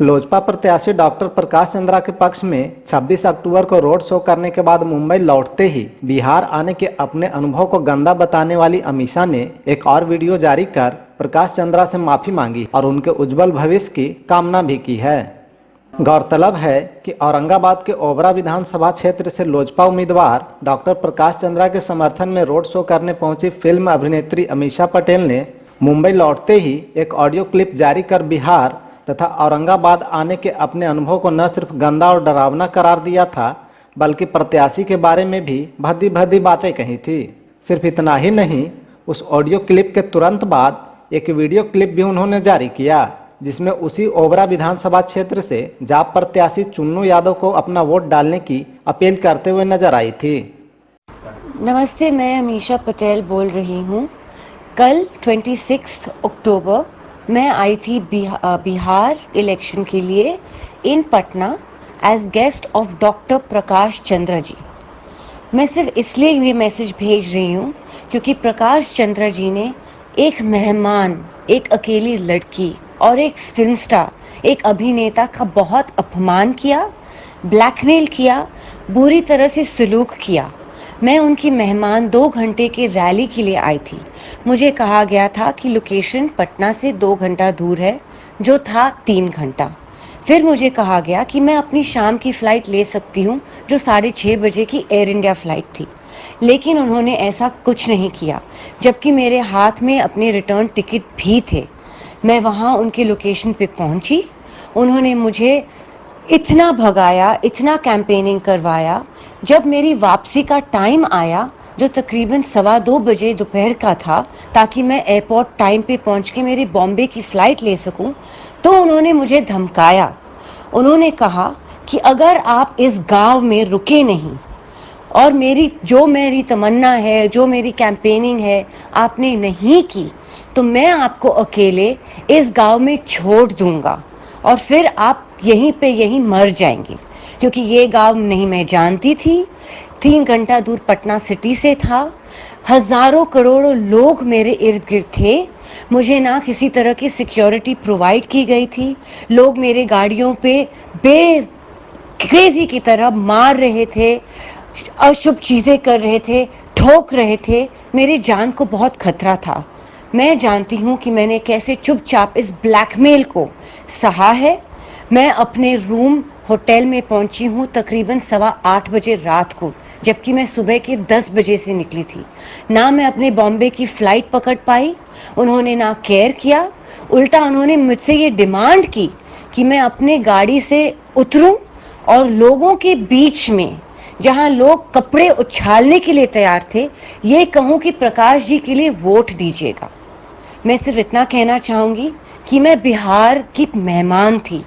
लोजपा प्रत्याशी डॉक्टर प्रकाश चंद्रा के पक्ष में 26 अक्टूबर को रोड शो करने के बाद मुंबई लौटते ही बिहार आने के अपने अनुभव को गंदा बताने वाली अमीषा ने एक और वीडियो जारी कर प्रकाश चंद्रा से माफी मांगी और उनके उज्जवल भविष्य की कामना भी की है। गौरतलब है कि औरंगाबाद के ओबरा विधानसभा क्षेत्र से लोजपा उम्मीदवार डॉक्टर प्रकाश चंद्रा के समर्थन में रोड शो करने पहुंची फिल्म अभिनेत्री अमीषा पटेल ने मुंबई लौटते ही एक ऑडियो क्लिप जारी कर बिहार तथा औरंगाबाद आने के अपने अनुभव को न सिर्फ गंदा और डरावना करार दिया था, बल्कि प्रत्याशी के बारे में भी भद्दी भद्दी बातें कही थी। सिर्फ इतना ही नहीं, उस ऑडियो क्लिप के तुरंत बाद एक वीडियो क्लिप भी उन्होंने जारी किया, जिसमें उसी ओबरा विधानसभा क्षेत्र से जाप प्रत्याशी चुन्नू यादव को अपना वोट डालने की अपील करते हुए नजर आई थी। नमस्ते, मैं अमीषा पटेल बोल रही हूँ। कल 26 अक्टूबर मैं आई थी बिहार इलेक्शन के लिए in Patna as guest of doctor Prakash Chandra ji. मैं सिर्फ इसलिए ये मैसेज भेज रही हूँ क्योंकि प्रकाश चंद्रा जी ने एक मेहमान, एक अकेली लड़की और एक फिल्म स्टार, एक अभिनेता का बहुत अपमान किया, ब्लैकमेल किया, बुरी तरह से सलूक किया। मैं उनकी मेहमान 2 घंटे की रैली के लिए आई थी। मुझे कहा गया था कि लोकेशन पटना से 2 घंटा दूर है, जो था 3 घंटा। फिर मुझे कहा गया कि मैं अपनी शाम की फ़्लाइट ले सकती हूँ, जो 6:30 बजे की एयर इंडिया फ़्लाइट थी। लेकिन उन्होंने ऐसा कुछ नहीं किया, जबकि मेरे हाथ में अपने रिटर्न टिकट भी थे। मैं वहाँ उनके लोकेशन पे पहुँची। उन्होंने मुझे इतना भगाया, इतना कैंपेनिंग करवाया। जब मेरी वापसी का टाइम आया, जो तकरीबन 2:15 बजे दोपहर का था, ताकि मैं एयरपोर्ट टाइम पे पहुंच के मेरी बॉम्बे की फ़्लाइट ले सकूं, तो उन्होंने मुझे धमकाया। उन्होंने कहा कि अगर आप इस गांव में रुके नहीं और मेरी तमन्ना है, जो मेरी कैंपेनिंग है, आपने नहीं की, तो मैं आपको अकेले इस गांव में छोड़ दूंगा और फिर आप यहीं मर जाएंगे। क्योंकि ये गांव नहीं मैं जानती थी, 3 घंटा दूर पटना सिटी से था, हजारों करोड़ों लोग मेरे इर्द गिर्द थे। मुझे ना किसी तरह की सिक्योरिटी प्रोवाइड की गई थी। लोग मेरे गाड़ियों पे क्रेजी की तरह मार रहे थे, अशुभ चीजें कर रहे थे, ठोक रहे थे। मेरी जान को बहुत खतरा था। मैं जानती हूँ कि मैंने कैसे चुपचाप इस ब्लैकमेल को सहा है। मैं अपने रूम होटल में पहुंची हूँ तकरीबन 8:15 बजे रात को, जबकि मैं सुबह के 10 बजे से निकली थी। ना मैं अपने बॉम्बे की फ़्लाइट पकड़ पाई, उन्होंने ना केयर किया। उल्टा उन्होंने मुझसे ये डिमांड की कि मैं अपने गाड़ी से उतरूं और लोगों के बीच में, जहां लोग कपड़े उछालने के लिए तैयार थे, ये कहूं कि प्रकाश जी के लिए वोट दीजिएगा। मैं सिर्फ इतना कहना चाहूंगी कि मैं बिहार की मेहमान थी,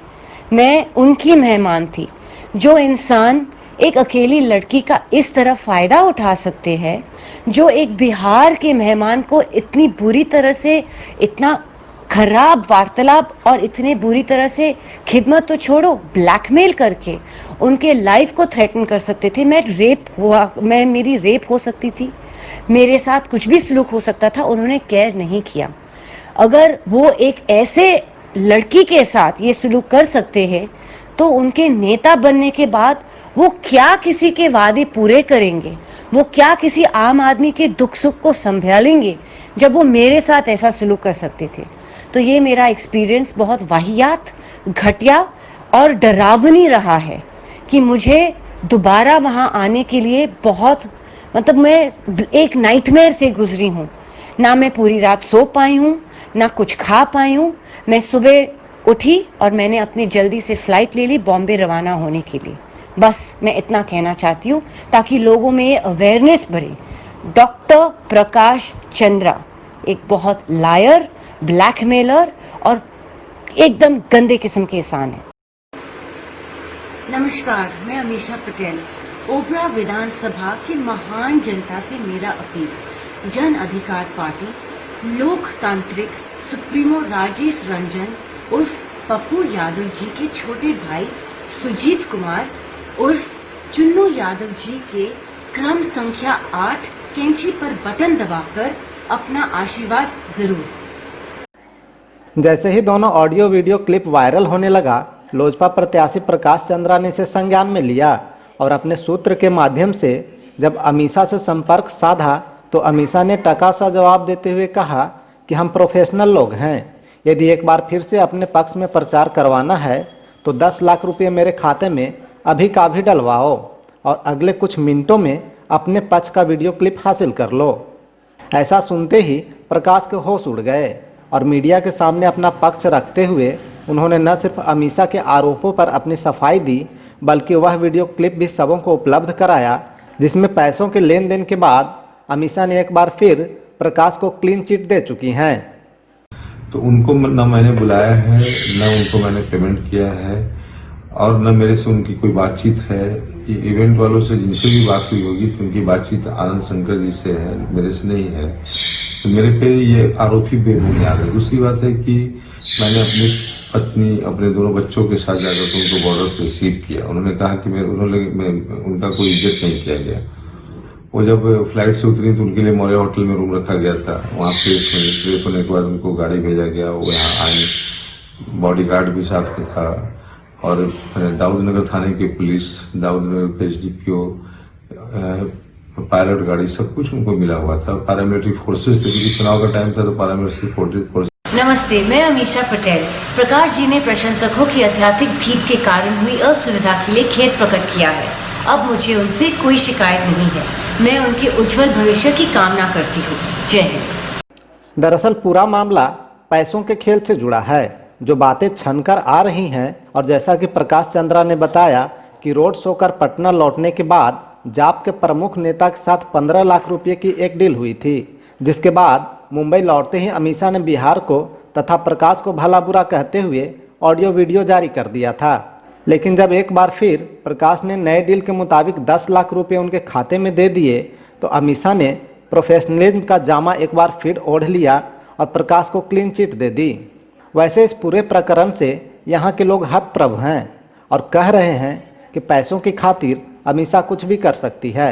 मैं उनकी मेहमान थी। जो इंसान एक अकेली लड़की का इस तरह फ़ायदा उठा सकते हैं, जो एक बिहार के मेहमान को इतनी बुरी तरह से, इतना खराब वार्तालाप और इतने बुरी तरह से, खिदमत तो छोड़ो, ब्लैकमेल करके उनके लाइफ को थ्रेटन कर सकते थे। मेरी रेप हो सकती थी, मेरे साथ कुछ भी सलूक हो सकता था। उन्होंने केयर नहीं किया। अगर वो एक ऐसे लड़की के साथ ये सलूक कर सकते हैं, तो उनके नेता बनने के बाद वो क्या किसी के वादे पूरे करेंगे, वो क्या किसी आम आदमी के दुख सुख को संभालेंगे, जब वो मेरे साथ ऐसा सलूक कर सकते थे। तो ये मेरा एक्सपीरियंस बहुत वाहियात, घटिया और डरावनी रहा है कि मुझे दोबारा वहाँ आने के लिए मैं एक नाइटमेयर से गुजरी हूँ। ना मैं पूरी रात सो पाई हूँ, ना कुछ खा पाई हूँ। मैं सुबह उठी और मैंने अपनी जल्दी से फ़्लाइट ले ली बॉम्बे रवाना होने के लिए। बस मैं इतना कहना चाहती हूँ ताकि लोगों में ये अवेयरनेस बढ़े। डॉक्टर प्रकाश चंद्रा एक बहुत लायर, ब्लैकमेलर और एकदम गंदे किस्म के इंसान है। नमस्कार, मैं अमीषा पटेल। ओबरा विधानसभा की महान जनता से मेरा अपील, जन अधिकार पार्टी लोकतांत्रिक सुप्रीमो राजेश रंजन उर्फ पप्पू यादव जी के छोटे भाई सुजीत कुमार उर्फ चुन्नू यादव जी के क्रम संख्या 8 कैंची पर बटन दबाकर अपना आशीर्वाद जरूर। जैसे ही दोनों ऑडियो वीडियो क्लिप वायरल होने लगा, लोजपा प्रत्याशी प्रकाश चंद्रा ने इसे संज्ञान में लिया और अपने सूत्र के माध्यम से जब अमीषा से संपर्क साधा तो अमीषा ने टका सा जवाब देते हुए कहा कि हम प्रोफेशनल लोग हैं, यदि एक बार फिर से अपने पक्ष में प्रचार करवाना है तो 10 लाख रुपये मेरे खाते में अभी का अभी डलवाओ और अगले कुछ मिनटों में अपने पक्ष का वीडियो क्लिप हासिल कर लो। ऐसा सुनते ही प्रकाश के होश उड़ गए और मीडिया के सामने अपना पक्ष रखते हुए उन्होंने न सिर्फ अमीषा के आरोपों पर अपनी सफाई दी बल्कि वह वीडियो क्लिप भी सबों को उपलब्ध कराया जिसमें पैसों के लेन देन के बाद अमीषा ने एक बार फिर प्रकाश को क्लीन चिट दे चुकी हैं। तो उनको न मैंने बुलाया है, न उनको मैंने पेमेंट किया है और न मेरे से उनकी कोई बातचीत है। इवेंट वालों से जिनसे भी बात हुई होगी तो उनकी बातचीत आनंद शंकर जी से है, मेरे से नहीं है। तो मेरे पे ये आरोप ही बेबुनियाद है। दूसरी बात है कि मैंने अपनी पत्नी अपने दोनों बच्चों के साथ जाकर के उनको बॉर्डर पे रिसीव किया। उन्होंने कहा कि उनका कोई इज्जत नहीं किया गया। वो जब फ्लाइट से उतरी तो उनके लिए मौर्य होटल में रूम रखा गया था। वहाँ फ्रेश होने के बाद उनको गाड़ी भेजा गया, वो यहाँ आए, बॉडीगार्ड भी साथ में था और दाऊदनगर थाने की पुलिस, दाऊदनगर के एसडीपीओ, पायलट गाड़ी, सब कुछ उनको मिला हुआ था। पैरामिलिट्री फोर्सेस थे क्योंकि चुनाव का टाइम था तो पैरामिलिट्री फोर्सेस। नमस्ते, मैं अमीषा पटेल। प्रकाश जी ने प्रशंसकों की अत्यधिक भीड़ के कारण हुई असुविधा के लिए खेद प्रकट किया है। अब मुझे उनसे कोई शिकायत नहीं है। मैं उनके उज्जवल भविष्य की कामना करती हूँ। जय हिंद। दरअसल पूरा मामला पैसों के खेल से जुड़ा है। जो बातें छनकर आ रही हैं और जैसा कि प्रकाश चंद्रा ने बताया कि रोड शो कर पटना लौटने के बाद जाप के प्रमुख नेता के साथ 15 लाख रुपए की एक डील हुई थी, जिसके बाद मुंबई लौटते ही अमीषा ने बिहार को तथा प्रकाश को भला बुरा कहते हुए ऑडियो वीडियो जारी कर दिया था। लेकिन जब एक बार फिर प्रकाश ने नए डील के मुताबिक 10 लाख रुपए उनके खाते में दे दिए तो अमीषा ने प्रोफेशनलिज्म का जामा एक बार फिर ओढ़ लिया और प्रकाश को क्लीन चिट दे दी। वैसे इस पूरे प्रकरण से यहाँ के लोग हतप्रभ हैं और कह रहे हैं कि पैसों की खातिर अमीषा कुछ भी कर सकती है।